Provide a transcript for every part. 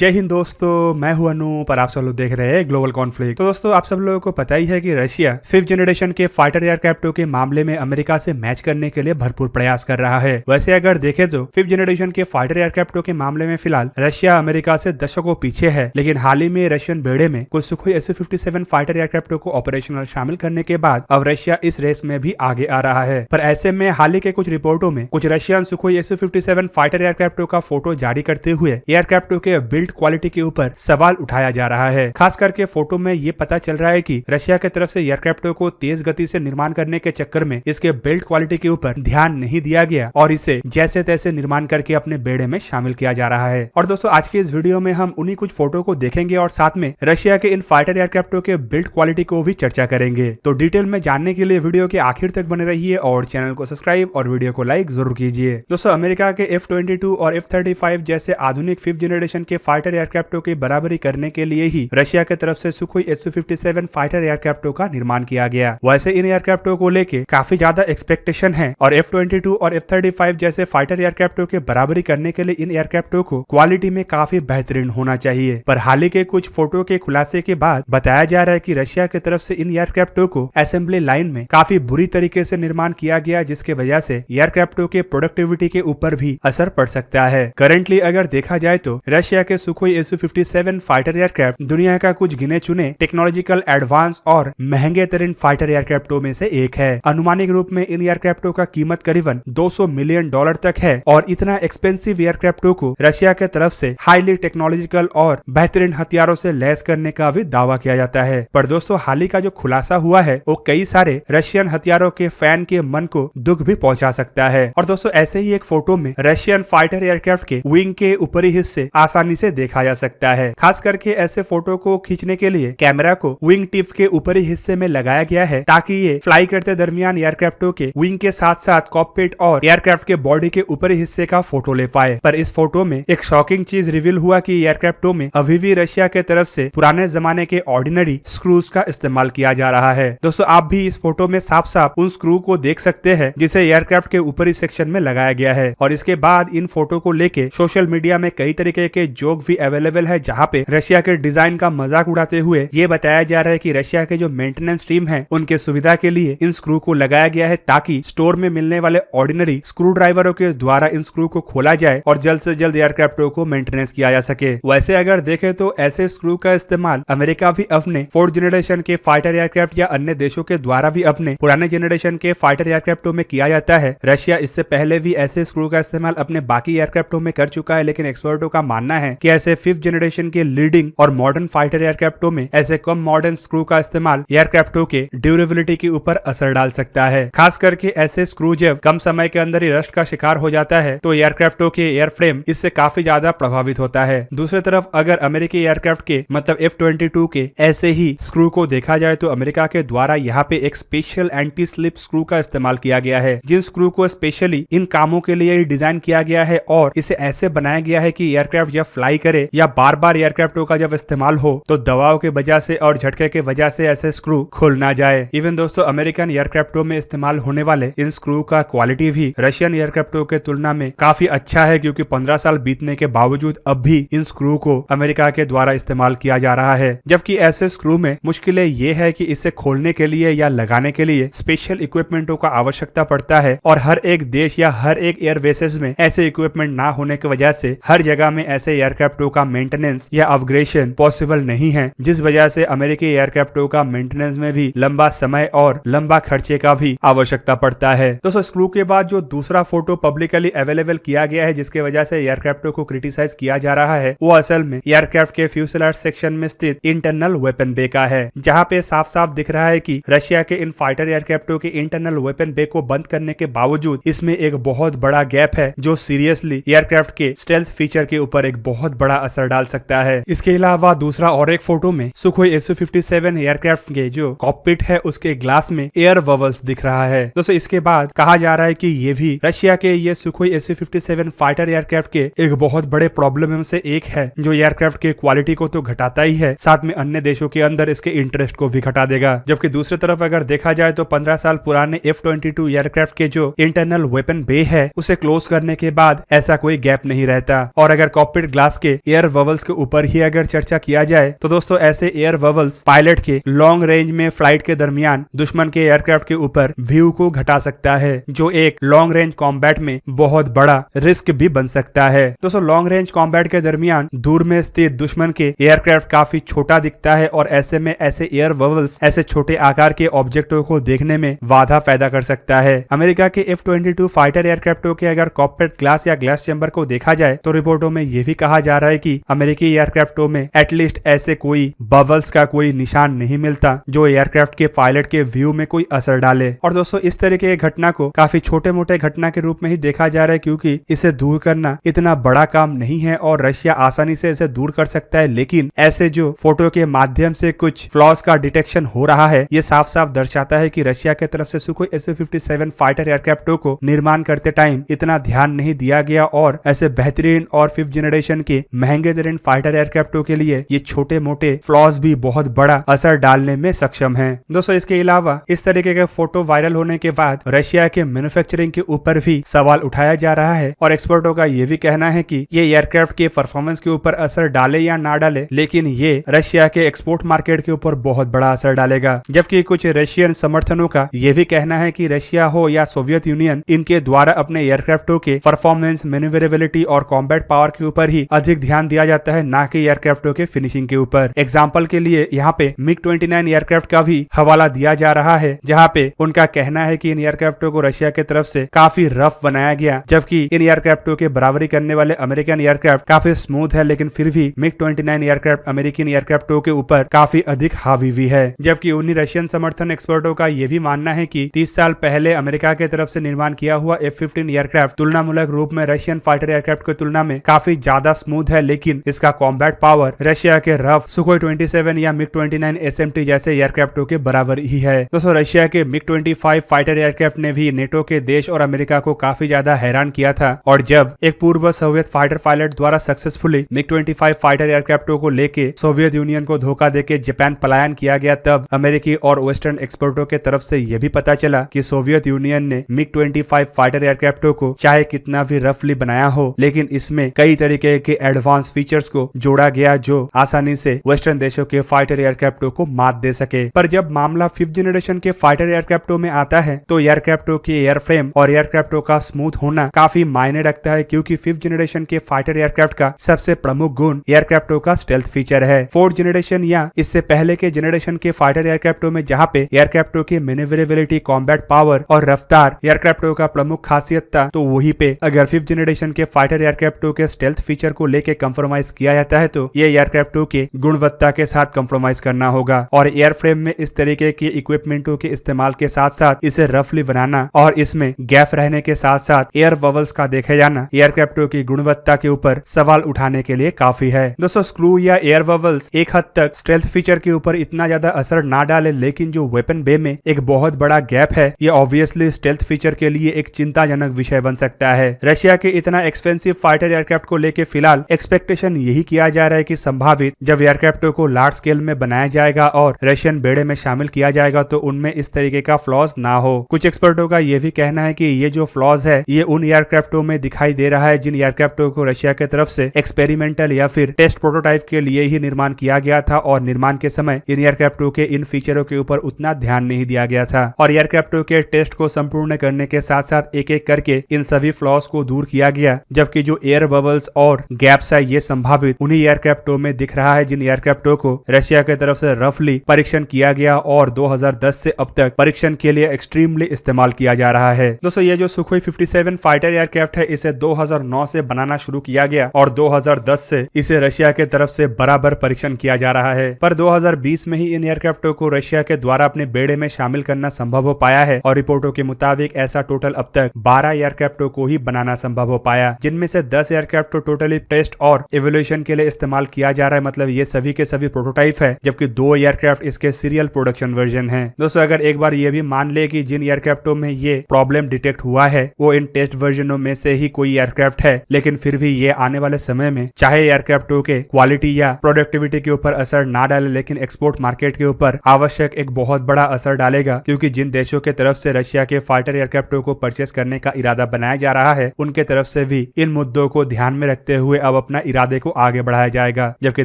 जय हिंद दोस्तों, मैं हूं अनूप और आप सब लोग देख रहे हैं ग्लोबल कॉन्फ्लिक्ट। तो दोस्तों आप सब लोगों को पता ही है कि रशिया 5th जनरेशन के फाइटर एयरक्राफ्टों के मामले में अमेरिका से मैच करने के लिए भरपूर प्रयास कर रहा है। वैसे अगर देखें तो 5th जनरेशन के फाइटर एयरक्राफ्टों के मामले में फिलहाल रशिया अमेरिका से दशकों पीछे है, लेकिन हाल ही में रशियन बेड़े में कुछ सुखोई Su-57 फाइटर एयरक्राफ्टों को ऑपरेशनल शामिल करने के बाद अब रशिया इस रेस में भी आगे आ रहा है। पर ऐसे में हाल ही के कुछ रिपोर्टों में कुछ रशियन सुखोई Su-57 फाइटर एयरक्राफ्टों का फोटो जारी करते हुए एयरक्राफ्टों के बिल्ड क्वालिटी के ऊपर सवाल उठाया जा रहा है। खास करके फोटो में ये पता चल रहा है कि रशिया की तरफ से एयरक्राफ्टों को तेज गति से निर्माण करने के चक्कर में इसके बिल्ड क्वालिटी के ऊपर ध्यान नहीं दिया गया और इसे जैसे तैसे निर्माण करके अपने बेड़े में शामिल किया जा रहा है। और दोस्तों आज के इस वीडियो में हम उन्हीं कुछ फोटो को देखेंगे और साथ में रशिया के इन फाइटर एयरक्राफ्टों के बिल्ड क्वालिटी को भी चर्चा करेंगे। तो डिटेल में जानने के लिए वीडियो के आखिर तक बने रहिए और चैनल को सब्सक्राइब और वीडियो को लाइक जरूर कीजिए। दोस्तों अमेरिका के F-22 और F-35 जैसे आधुनिक 5th जनरेशन के फाइटर एयरक्राफ्टों की बराबरी करने के लिए ही रशिया की तरफ से सुखोई Su-57 फाइटर एयरक्राफ्टों का निर्माण किया गया। वैसे इन एयरक्राफ्टों को लेके काफी ज्यादा एक्सपेक्टेशन है और F-22 और F-35 जैसे फाइटर एयरक्राफ्टों के बराबरी करने के लिए इन एयरक्राफ्टों को क्वालिटी में काफी बेहतरीन होना चाहिए। पर हाल ही के कुछ फोटो के खुलासे के बाद बताया जा रहा है कि रशिया की तरफ से इन एयरक्राफ्टों को असेंबली लाइन में काफी बुरी तरीके से निर्माण किया गया, जिसके वजह से एयरक्राफ्टों के प्रोडक्टिविटी के ऊपर भी असर पड़ सकता है। करंटली अगर देखा जाए तो रशिया के सुखोई Su-57 फाइटर एयरक्राफ्ट दुनिया का कुछ गिने चुने टेक्नोलॉजिकल एडवांस और महंगे तरीन फाइटर एयरक्राफ्टों में से एक है। अनुमानिक रूप में इन एयरक्राफ्टों का कीमत करीबन $200 मिलियन तक है और इतना एक्सपेंसिव एयरक्राफ्टों को रशिया के तरफ से हाईली टेक्नोलॉजिकल और बेहतरीन हथियारों से लैस करने का भी दावा किया जाता है। पर दोस्तों हाल ही का जो खुलासा हुआ है वो कई सारे रशियन हथियारों के फैन के मन को दुख भी पहुंचा सकता है। और दोस्तों ऐसे ही एक फोटो में रशियन फाइटर एयरक्राफ्ट के विंग के ऊपरी हिस्से आसानी से देखा जा सकता है। खास करके ऐसे फोटो को खींचने के लिए कैमरा को विंग टिप के ऊपरी हिस्से में लगाया गया है ताकि ये फ्लाई करते दरमियान एयरक्राफ्टों के विंग के साथ साथ कॉकपिट और एयरक्राफ्ट के बॉडी के ऊपरी हिस्से का फोटो ले पाए। पर इस फोटो में एक शॉकिंग चीज रिवील हुआ कि एयरक्राफ्टों में अभी भी रशिया के तरफ से पुराने जमाने के ऑर्डिनरी स्क्रूज का इस्तेमाल किया जा रहा है। दोस्तों आप भी इस फोटो में साफ साफ उन स्क्रू को देख सकते हैं जिसे एयरक्राफ्ट के ऊपरी सेक्शन में लगाया गया है। और इसके बाद इन फोटो को लेके सोशल मीडिया में कई तरीके के जोक भी अवेलेबल है, जहाँ पे रशिया के डिजाइन का मजाक उड़ाते हुए ये बताया जा रहा है कि रशिया के जो मेंटेनेंस टीम है उनके सुविधा के लिए इन स्क्रू को लगाया गया है ताकि स्टोर में मिलने वाले ऑर्डिनरी स्क्रू ड्राइवरों के द्वारा इन स्क्रू को खोला जाए और जल्द से जल्द एयरक्राफ्टों को मेंटेनेंस किया जा सके। वैसे अगर देखें तो ऐसे स्क्रू का इस्तेमाल अमेरिका भी अपने 4th जनरेशन के फाइटर एयरक्राफ्ट या अन्य देशों के द्वारा भी अपने पुराने जनरेशन के फाइटर एयरक्राफ्टों में किया जाता है। रशिया इससे पहले भी ऐसे स्क्रू का इस्तेमाल अपने बाकी एयरक्राफ्टों में कर चुका है, लेकिन एक्सपर्टों का मानना है कि ऐसे 5th जनरेशन के लीडिंग और मॉडर्न फाइटर एयरक्राफ्टों में ऐसे कम मॉडर्न स्क्रू का इस्तेमाल एयरक्राफ्टों के ड्यूरेबिलिटी के ऊपर असर डाल सकता है। खास करके ऐसे स्क्रू जब कम समय के अंदर ही रस्ट का शिकार हो जाता है तो एयरक्राफ्टों के एयरफ्रेम इससे काफी ज्यादा प्रभावित होता है। दूसरी तरफ अगर अमेरिकी एयरक्राफ्ट के मतलब F-22 के ऐसे ही स्क्रू को देखा जाए तो अमेरिका के द्वारा यहाँ पे एक स्पेशल एंटी स्लिप स्क्रू का इस्तेमाल किया गया है, जिन स्क्रू को स्पेशली इन कामों के लिए डिजाइन किया गया है और इसे ऐसे बनाया गया है कि एयरक्राफ्ट जब फ्लाई करे या बार बार एयरक्राफ्टों का जब इस्तेमाल हो तो दबाव के वजह से और झटके के वजह से ऐसे स्क्रू खुल ना जाए। इवन दोस्तों अमेरिकन एयरक्राफ्टों में इस्तेमाल होने वाले इन स्क्रू का क्वालिटी भी रशियन एयरक्राफ्टों के तुलना में काफी अच्छा है, क्योंकि 15 साल बीतने के बावजूद अब भी इन स्क्रू को अमेरिका के द्वारा इस्तेमाल किया जा रहा है। जबकि ऐसे स्क्रू में मुश्किलें ये है कि इसे खोलने के लिए या लगाने के लिए स्पेशल इक्विपमेंटों का आवश्यकता पड़ता है और हर एक देश या हर एक एयर बेसेस में ऐसे इक्विपमेंट ना होने की वजह से हर जगह में ऐसे एयरक्राफ्टों का मेंटेनेंस या अपग्रेडेशन पॉसिबल नहीं है, जिस वजह से अमेरिकी एयरक्राफ्टों का मेंटेनेंस में भी लंबा समय और लंबा खर्चे का भी आवश्यकता पड़ता है। दोस्तों स्क्रू के बाद जो दूसरा फोटो पब्लिकली अवेलेबल किया गया है जिसके वजह से एयरक्राफ्टों को क्रिटिसाइज किया जा रहा है वो असल में एयरक्राफ्ट के फ्यूसलाज सेक्शन में स्थित इंटरनल वेपन बे का है, जहाँ पे साफ साफ दिख रहा है कि रशिया के इन फाइटर एयरक्राफ्टों के इंटरनल वेपन बे को बंद करने के बावजूद इसमें एक बहुत बड़ा गैप है जो सीरियसली एयरक्राफ्ट के स्टेल्थ फीचर के ऊपर एक बहुत बड़ा असर डाल सकता है। इसके अलावा दूसरा और एक फोटो में सुखोई Su-57 एयरक्राफ्ट के जो कॉकपिट है उसके ग्लास में एयर बबल्स दिख रहा है। दोस्तों इसके बाद कहा जा रहा है कि ये भी रशिया के ये सुखोई Su-57 फाइटर एयरक्राफ्ट के एक बहुत बड़े प्रॉब्लम में से एक है, जो एयरक्राफ्ट के क्वालिटी को तो घटाता ही है, साथ में अन्य देशों के अंदर इसके इंटरेस्ट को भी घटा देगा। जबकि दूसरी तरफ अगर देखा जाए तो 15 साल पुराने F-22 एयरक्राफ्ट के जो इंटरनल वेपन बे है उसे क्लोज करने के बाद ऐसा कोई गैप नहीं रहता और अगर कॉकपिट ग्लास के के एयर बबल्स के ऊपर ही अगर चर्चा किया जाए तो दोस्तों ऐसे एयर बबल्स पायलट के लॉन्ग रेंज में फ्लाइट के दरमियान दुश्मन के एयरक्राफ्ट के ऊपर व्यू को घटा सकता है, जो एक लॉन्ग रेंज कॉम्बैट में बहुत बड़ा रिस्क भी बन सकता है। दोस्तों लॉन्ग रेंज कॉम्बैट के दरमियान दूर में स्थित दुश्मन के एयरक्राफ्ट काफी छोटा दिखता है और ऐसे में ऐसे एयर बबल्स ऐसे छोटे आकार के ऑब्जेक्टों को देखने में बाधा पैदा कर सकता है। अमेरिका के F-22 फाइटर एयरक्राफ्टों के अगर कॉकपिट ग्लास या ग्लास चैम्बर को देखा जाए तो रिपोर्टों में यह भी कहा जा रहा है कि अमेरिकी एयरक्राफ्टों में एटलीस्ट ऐसे कोई बबल्स का कोई निशान नहीं मिलता जो एयरक्राफ्ट के पायलट के व्यू में कोई असर डाले। और दोस्तों इस तरीके की घटना को काफी छोटे मोटे घटना के रूप में ही देखा जा रहा है, क्योंकि इसे दूर करना इतना बड़ा काम नहीं है और रशिया आसानी से इसे दूर कर सकता है। लेकिन ऐसे जो फोटो के माध्यम से कुछ फ्लॉज का डिटेक्शन हो रहा है, ये साफ साफ दर्शाता है कि रशिया की तरफ से सुखोई Su-57 फाइटर एयरक्राफ्टों को निर्माण करते टाइम इतना ध्यान नहीं दिया गया और ऐसे बेहतरीन और 5th जनरेशन के महंगे तरीन फाइटर एयरक्राफ्टों के लिए ये छोटे मोटे फ्लॉज भी बहुत बड़ा असर डालने में सक्षम है। दोस्तों इसके अलावा इस तरीके के फोटो वायरल होने के बाद रशिया के मैन्युफैक्चरिंग के ऊपर भी सवाल उठाया जा रहा है और एक्सपर्टों का ये भी कहना है कि ये एयरक्राफ्ट के परफॉर्मेंस के ऊपर असर डाले या ना डाले, लेकिन ये रशिया के एक्सपोर्ट मार्केट के ऊपर बहुत बड़ा असर डालेगा। जबकि कुछ रशियन समर्थनों का ये भी कहना है कि रशिया हो या सोवियत यूनियन, इनके द्वारा अपने एयरक्राफ्टों के परफॉर्मेंस, मैन्यूवरेबिलिटी और कॉम्बैट पावर के ऊपर ही अधिक ध्यान दिया जाता है, ना कि एयरक्राफ्टों के फिनिशिंग के ऊपर। एग्जाम्पल के लिए यहाँ पे MiG-29 एयरक्राफ्ट का भी हवाला दिया जा रहा है, जहाँ पे उनका कहना है कि इन एयरक्राफ्टों को रशिया की तरफ से काफी रफ बनाया गया, जबकि इन एयरक्राफ्टों के बराबरी करने वाले अमेरिकन एयरक्राफ्ट काफी स्मूथ है, लेकिन फिर भी MiG-29 एयरक्राफ्ट अमेरिकन एयरक्राफ्टों के ऊपर काफी अधिक हावी भी है। जबकि उन्हीं रशियन समर्थन एक्सपर्टों का यह भी मानना है कि 30 साल पहले अमेरिका की तरफ से निर्माण किया हुआ F-15 एयरक्राफ्ट तुलनामूलक रूप में रशियन फाइटर एयरक्राफ्ट की तुलना में काफी ज्यादा स्मूथ है, लेकिन इसका कॉम्बैट पावर रशिया के रफ सुखोई 27 या MiG-29 SMT जैसे एयरक्राफ्टों के बराबर ही है। दोस्तों रशिया के MiG-25 फाइटर एयरक्राफ्ट ने भी नेटो के देश और अमेरिका को काफी ज्यादा हैरान किया था, और जब एक पूर्व सोवियत फाइटर पायलट द्वारा सक्सेसफुली MiG-25 फाइटर एयरक्राफ्टों को लेके सोवियत यूनियन को धोखा देके जापान पलायन किया गया, तब अमेरिकी और वेस्टर्न एक्सपर्टों के तरफ से यह भी पता चला कि सोवियत यूनियन ने MiG-25 फाइटर एयरक्राफ्टों को चाहे कितना भी रफली बनाया हो, लेकिन इसमें कई तरीके के एडवांस फीचर्स को जोड़ा गया जो आसानी से वेस्टर्न देशों के फाइटर एयरक्राफ्टों को मात दे सके। पर जब मामला 5th जनरेशन के फाइटर एयरक्राफ्टों में आता है तो एयरक्राफ्टों के एयरफ्रेम और एयरक्राफ्टों का स्मूथ होना काफी मायने रखता है, क्योंकि 5th जनरेशन के फाइटर एयरक्राफ्ट का सबसे प्रमुख गुण एयरक्राफ्टों का स्टेल्थ फीचर है। 4th जनरेशन या इससे पहले के जनरेशन के फाइटर एयरक्राफ्टों में जहाँ पे एयरक्राफ्टों की मैन्यूवरेबिलिटी, कॉम्बैट पावर और रफ्तार एयरक्राफ्टों का प्रमुख खासियत था, तो वहीं पे अगर 5th जनरेशन के फाइटर एयरक्राफ्टों के स्टेल्थ फीचर को लेके कंप्रोमाइज किया जाता है तो ये एयरक्राफ्टों के गुणवत्ता के साथ कंप्रोमाइज करना होगा। और एयरफ्रेम में इस तरीके के इक्विपमेंटों के इस्तेमाल के साथ साथ इसे रफली बनाना और इसमें गैप रहने के साथ साथ एयर बबल्स का देखे जाना एयरक्राफ्टों की गुणवत्ता के ऊपर सवाल उठाने के लिए काफी है। दोस्तों स्क्रू या एयर बबल्स एक हद तक स्टेल्थ फीचर के ऊपर इतना ज्यादा असर ना डाले, लेकिन जो वेपन बे में एक बहुत बड़ा गैप है, ये ऑब्वियसली स्टेल्थ फीचर के लिए एक चिंताजनक विषय बन सकता है। रशिया के इतना एक्सपेंसिव फाइटर एयरक्राफ्ट को लेके फिलहाल एक्सपेक्टेशन यही किया जा रहा है कि संभावित जब एयरक्राफ्टों को लार्ज स्केल में बनाया जाएगा और रशियन बेड़े में शामिल किया जाएगा तो उनमें इस तरीके का फ्लॉज ना हो। कुछ एक्सपर्टों का यह भी कहना है कि ये जो फ्लॉज है ये उन एयरक्राफ्टों में दिखाई दे रहा है जिन एयरक्राफ्टों को रशिया की तरफ से एक्सपेरिमेंटल या फिर टेस्ट प्रोटोटाइप के लिए ही निर्माण किया गया था, और निर्माण के समय इन एयरक्राफ्टों के इन फीचरों के ऊपर उतना ध्यान नहीं दिया गया था, और एयरक्राफ्टों के टेस्ट को संपूर्ण करने के साथ साथ एक एक करके इन सभी फ्लॉज को दूर किया गया। जबकि जो एयर बबल्स और गैप्स है ये संभावित उन्हीं एयरक्राफ्टों में दिख रहा है जिन एयरक्राफ्टों को रशिया की तरफ से रफली परीक्षण किया गया और 2010 से अब तक परीक्षण के लिए एक्सट्रीमली इस्तेमाल किया जा रहा है। दोस्तों ये जो सुखोई 57 फाइटर एयरक्राफ्ट है इसे 2009 से बनाना शुरू किया गया और 2010 से इसे रशिया के तरफ से बराबर परीक्षण किया जा रहा है, पर 2020 में ही इन एयरक्राफ्टों को रशिया के द्वारा अपने बेड़े में शामिल करना संभव हो पाया है, और रिपोर्टों के मुताबिक ऐसा टोटल अब तक 12 एयरक्राफ्टों को ही बनाना संभव हो पाया, जिनमें से 10 एयरक्राफ्ट टोटली टेस्ट और इवोल्यूशन के लिए इस्तेमाल किया जा रहा है, मतलब ये सभी के सभी प्रोटोटाइप है, जबकि 2 एयरक्राफ्ट इसके सीरियल प्रोडक्शन वर्जन है। दोस्तों अगर एक बार ये भी मान ले कि जिन एयरक्राफ्टों में ये प्रॉब्लम डिटेक्ट हुआ है वो इन टेस्ट वर्जनों में से ही कोई एयरक्राफ्ट है, लेकिन फिर भी ये आने वाले समय में चाहे एयरक्राफ्टों के क्वालिटी या प्रोडक्टिविटी के ऊपर असर ना डाले, लेकिन एक्सपोर्ट मार्केट के ऊपर आवश्यक एक बहुत बड़ा असर डालेगा, क्योंकि जिन देशों के तरफ से रशिया के फाइटर एयरक्राफ्टों को परचेस करने का इरादा बनाया जा रहा है उनके तरफ से भी इन मुद्दों को ध्यान में रखते हुए अब अपना इरादे को आगे बढ़ाया जाएगा। जबकि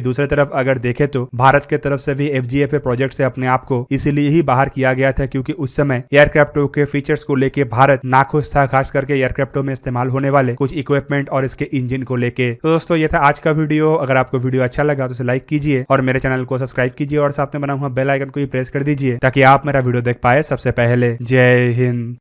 दूसरी तरफ अगर देखें तो भारत के तरफ से भी FGFA प्रोजेक्ट से अपने आप को इसीलिए ही बाहर किया गया था क्योंकि उस समय एयरक्राफ्टों के फीचर्स को लेके भारत नाखुश था, खास करके एयरक्राफ्टों में इस्तेमाल होने वाले कुछ इक्विपमेंट और इसके इंजन को लेके। तो दोस्तों ये था आज का वीडियो। अगर आपको वीडियो अच्छा लगा तो उसे लाइक कीजिए और मेरे चैनल को सब्सक्राइब कीजिए और साथ में बना हुआ बेल आइकन को भी प्रेस कर दीजिए ताकि आप मेरा वीडियो देख पाए सबसे पहले। जय हिंद।